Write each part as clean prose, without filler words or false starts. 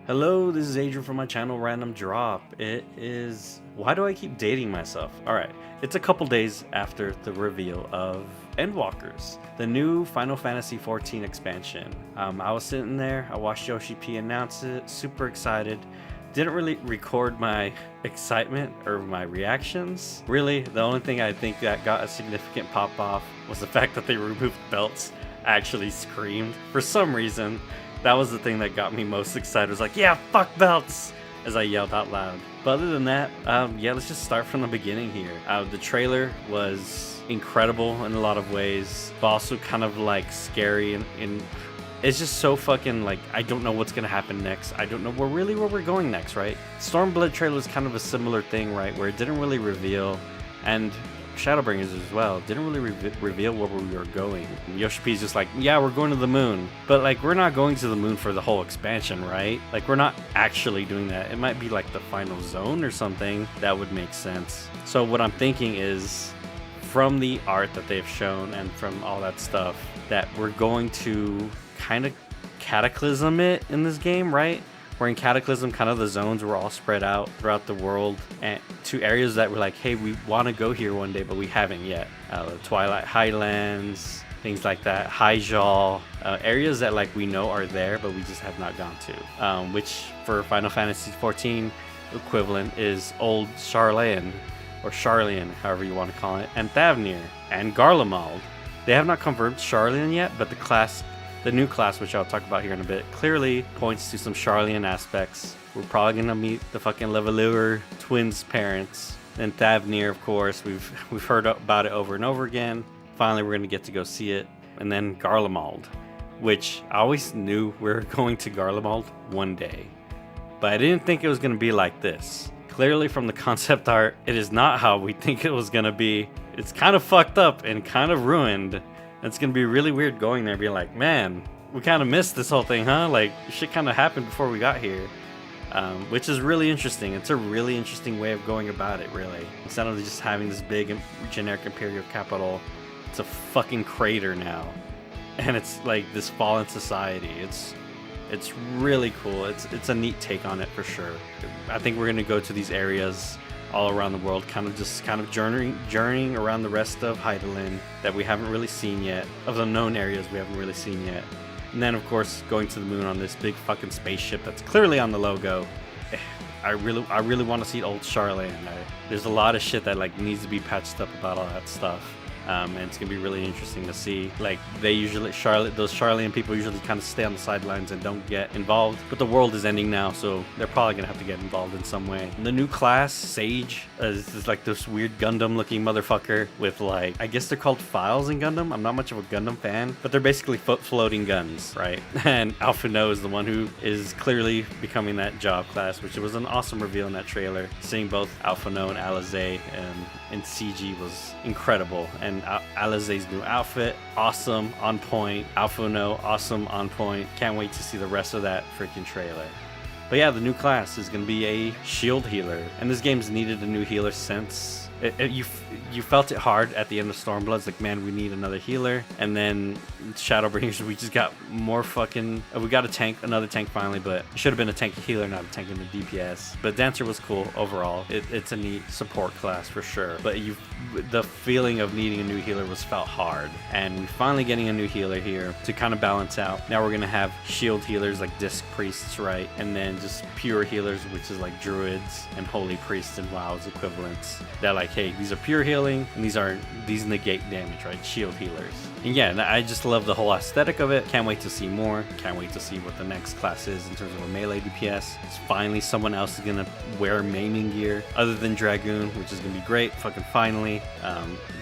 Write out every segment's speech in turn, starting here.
Hello, this is Adrian from my channel Random Drop. It is... Why do I keep dating myself? Alright, it's a couple days after the reveal of Endwalkers, the new Final Fantasy XIV expansion. I was sitting there, I watched Yoshi P announce it, super excited. Didn't really record my excitement or my reactions. Really, the only thing I think that got a significant pop off was the fact that they removed belts. I actually screamed. For some reason, that was the thing that got me most excited. It was like, yeah, fuck belts, as I yelled out loud. But other than that, yeah, let's just start from the beginning here. The trailer was incredible in a lot of ways, but also kind of like scary and it's just so fucking like, I don't know what's gonna happen next. I don't know where we're going next, right? Stormblood trailer was kind of a similar thing, right? Where it didn't really reveal, and Shadowbringers as well, didn't really reveal where we were going. And Yoshi P's just like, yeah, we're going to the moon. But like, we're not going to the moon for the whole expansion, right? Like, we're not actually doing that. It might be like the final zone or something. That would make sense. So what I'm thinking is, from the art that they've shown and from all that stuff, that we're going to kind of cataclysm it in this game, right? We're in Cataclysm, kind of the zones were all spread out throughout the world, and to areas that were like, hey, we want to go here one day, but we haven't yet. The Twilight Highlands, things like that, Hyjal, areas that like we know are there, but we just have not gone to. Which for Final Fantasy XIV equivalent is Old Sharlayan, or Sharlayan, however you want to call it, and Thavnir, and Garlemald. They have not confirmed Sharlayan yet, but the new class, which I'll talk about here in a bit, clearly points to some Sharlayan aspects. We're probably gonna meet the fucking Levelure twins' parents, and Thavnir, of course. We've heard about it over and over again. Finally, we're gonna get to go see it, and then Garlemald, which I always knew we were going to Garlemald one day, but I didn't think it was gonna be like this. Clearly, from the concept art, it is not how we think it was gonna be. It's kind of fucked up and kind of ruined. It's gonna be really weird going there and being like, man, we kind of missed this whole thing, huh? Like, shit kind of happened before we got here. Which is really interesting. It's a really interesting way of going about it, really. Instead of just having this big generic imperial capital, it's a fucking crater now. And it's like this fallen society. It's really cool. It's a neat take on it for sure. I think we're gonna go to these areas all around the world, kind of journeying around the rest of Hydaelyn that we haven't really seen yet, of the known areas we haven't really seen yet. And then of course going to the moon on this big fucking spaceship that's clearly on the logo. I really want to see Old Sharlayan. There's a lot of shit that like needs to be patched up about all that stuff. And it's gonna be really interesting to see. Like, they usually those Sharlayan people usually kind of stay on the sidelines and don't get involved, but the world is ending now, so they're probably gonna have to get involved in some way. And the new class, Sage, is like this weird Gundam looking motherfucker with like, I guess they're called files in Gundam. I'm not much of a Gundam fan, but they're basically floating guns, right? And Alphino is the one who is clearly becoming that job class, which was an awesome reveal in that trailer. Seeing both Alphino and Alizé and CG was incredible. And Alizé's new outfit, awesome, on point. Alphino, awesome, on point. Can't wait to see the rest of that freaking trailer. But yeah, the new class is going to be a shield healer. And this game's needed a new healer since... You felt it hard at the end of Stormblood. It's like, man, we need another healer. And then Shadowbringers, we just got more fucking... we got another tank finally, but it should have been a tank healer, not a tank in the DPS. But Dancer was cool overall. It's a neat support class for sure. But the feeling of needing a new healer was felt hard. And we're finally getting a new healer here to kind of balance out. Now we're going to have shield healers like Disc Priests, right? And then just pure healers, which is like Druids and Holy Priests and WoW's equivalents. That like, hey, these are pure healing, and these negate damage, right? Shield healers. And yeah, I just love the whole aesthetic of it. Can't wait to see more. Can't wait to see what the next class is in terms of a melee DPS. It's finally someone else is gonna wear maiming gear other than Dragoon, which is gonna be great. Fucking finally.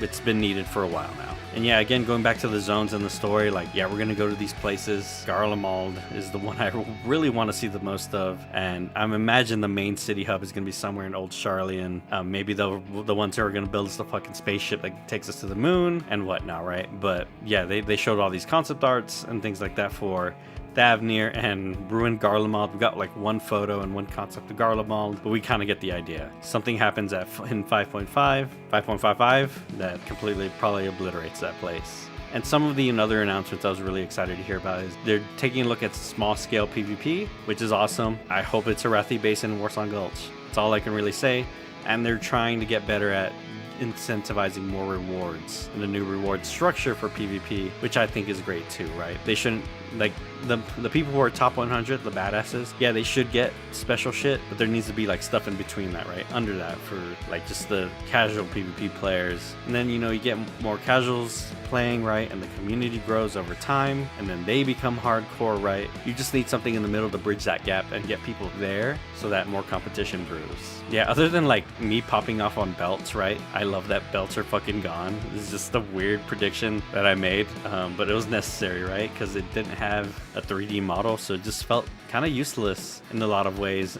It's been needed for a while now. And yeah, again, going back to the zones in the story, like, yeah, we're gonna go to these places. Garlemald is the one I really want to see the most of, and I'm imagining the main city hub is gonna be somewhere in Old Sharlayan. Maybe the ones who are gonna build us the fucking spaceship that takes us to the moon and whatnot, right? But yeah, they showed all these concept arts and things like that for Thavnir and ruined Garlemald. We got like one photo and one concept of Garlemald, but we kind of get the idea. Something happens in 5.55 that completely probably obliterates that place. And some of the other announcements I was really excited to hear about is they're taking a look at small scale PvP, which is awesome. I hope it's Arathi based in Warsong Gulch. That's all I can really say. And they're trying to get better at incentivizing more rewards and a new reward structure for PvP, which I think is great too, right? They shouldn't, like, the people who are top 100, the badasses, yeah, they should get special shit, but there needs to be like stuff in between that, right? Under that for like just the casual PvP players. And then, you know, you get more casuals playing, right? And the community grows over time, and then they become hardcore, right? You just need something in the middle to bridge that gap and get people there so that more competition brews. Yeah, other than like me popping off on belts, right? I love that belts are fucking gone. This is just a weird prediction that I made, but it was necessary, right? Because it didn't have a 3D model, so it just felt kind of useless in a lot of ways.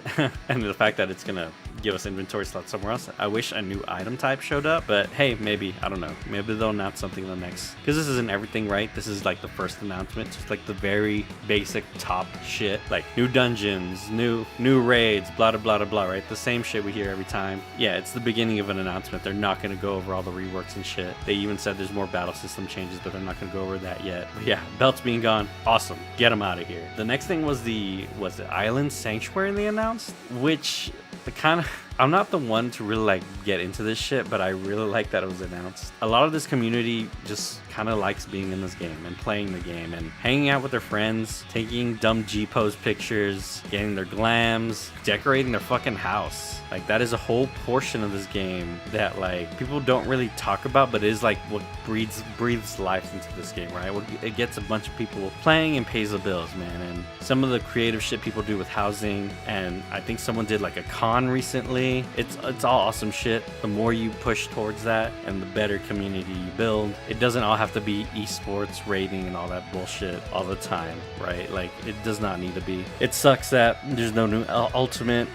And the fact that it's gonna give us inventory slots somewhere else, I wish a new item type showed up, but hey, maybe, I don't know, maybe they'll announce something in the next, because this isn't everything, right? This is like the first announcement, just like the very basic top shit, like new dungeons, new raids, blah blah blah blah, right? The same shit we hear every time. Yeah, it's the beginning of an announcement. They're not going to go over all the reworks and shit. They even said there's more battle system changes, but they're not going to go over that yet. But yeah, belts being gone, awesome, get them out of here. The next thing was the Island Sanctuary they announced, which the kind of, I'm not the one to really like get into this shit, but I really like that it was announced. A lot of this community just kind of likes being in this game and playing the game and hanging out with their friends, taking dumb G-pose pictures, getting their glams, decorating their fucking house. Like, that is a whole portion of this game that like people don't really talk about, but it is like what breathes life into this game, right? It gets a bunch of people playing and pays the bills, man. And some of the creative shit people do with housing, and I think someone did like a con recently. It's all awesome shit. The more you push towards that and the better community you build. It doesn't all have to be esports rating and all that bullshit all the time, right? Like, it does not need to be. It sucks that there's no new ultimate.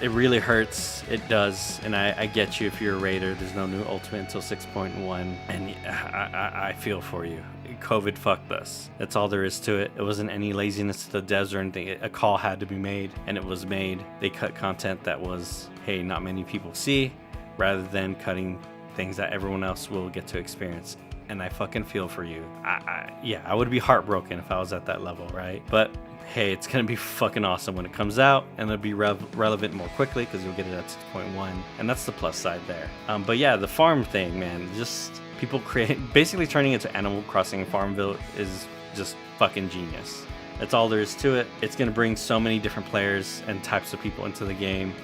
It really hurts. It does. And I get you if you're a raider. There's no new ultimate until 6.1. And I feel for you. COVID fucked us. That's all there is to it. It wasn't any laziness to the devs or anything. A call had to be made, and it was made. They cut content that was, hey, not many people see, rather than cutting things that everyone else will get to experience. And I fucking feel for you. Yeah, I would be heartbroken if I was at that level, right? But hey, it's gonna be fucking awesome when it comes out, and it'll be relevant more quickly because you'll get it at 6.1, and that's the plus side there. But yeah, the farm thing, man, just people basically turning it to Animal Crossing Farmville is just fucking genius. That's all there is to it. It's gonna bring so many different players and types of people into the game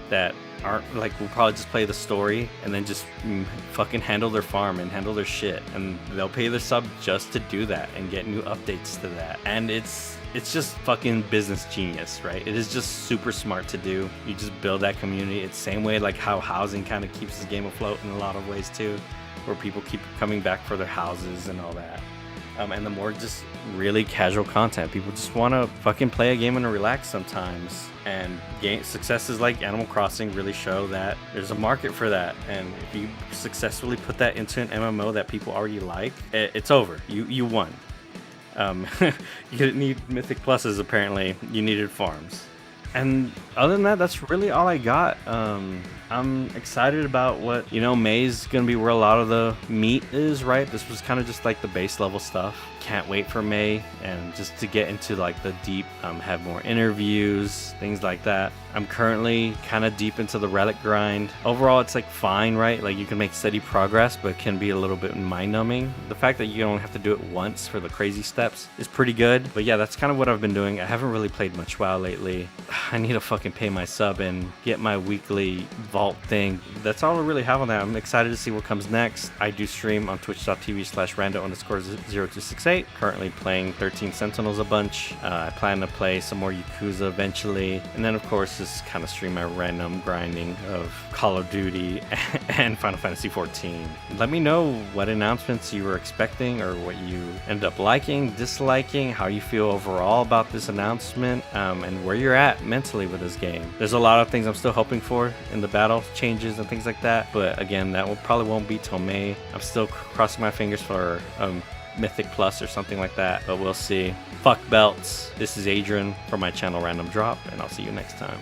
that aren't like, will probably just play the story and then just fucking handle their farm and handle their shit, and they'll pay their sub just to do that and get new updates to that. And it's just fucking business genius, right? It is just super smart to do. You just build that community. It's the same way like how housing kind of keeps the game afloat in a lot of ways too, where people keep coming back for their houses and all that. And the more just really casual content. People just want to fucking play a game and relax sometimes. And successes like Animal Crossing really show that there's a market for that. And if you successfully put that into an MMO that people already like, it's over. You won. You didn't need Mythic Pluses, apparently. You needed farms. And other than that, that's really all I got. I'm excited about what, May's gonna be where a lot of the meat is, right? This was kind of just like the base level stuff. Can't wait for May and just to get into like the deep, have more interviews, things like that. I'm currently kind of deep into the relic grind. Overall, it's like fine, right? Like you can make steady progress, but it can be a little bit mind numbing. The fact that you don't have to do it once for the crazy steps is pretty good. But yeah, that's kind of what I've been doing. I haven't really played much WoW lately. I need to fucking pay my sub and get my weekly vault thing. That's all I really have on that. I'm excited to see what comes next. I do stream on twitch.tv/rando_0268. Currently playing 13 Sentinels a bunch. I plan to play some more Yakuza eventually. And then of course just kind of stream my random grinding of Call of Duty and Final Fantasy XIV. Let me know what announcements you were expecting or what you ended up liking, disliking, how you feel overall about this announcement, and where you're at mentally with this game. There's a lot of things I'm still hoping for in the battle changes and things like that, but again, that probably won't be till May. I'm still crossing my fingers for Mythic Plus or something like that, but we'll see. Fuck belts. This is Adrian from my channel Random Drop, and I'll see you next time.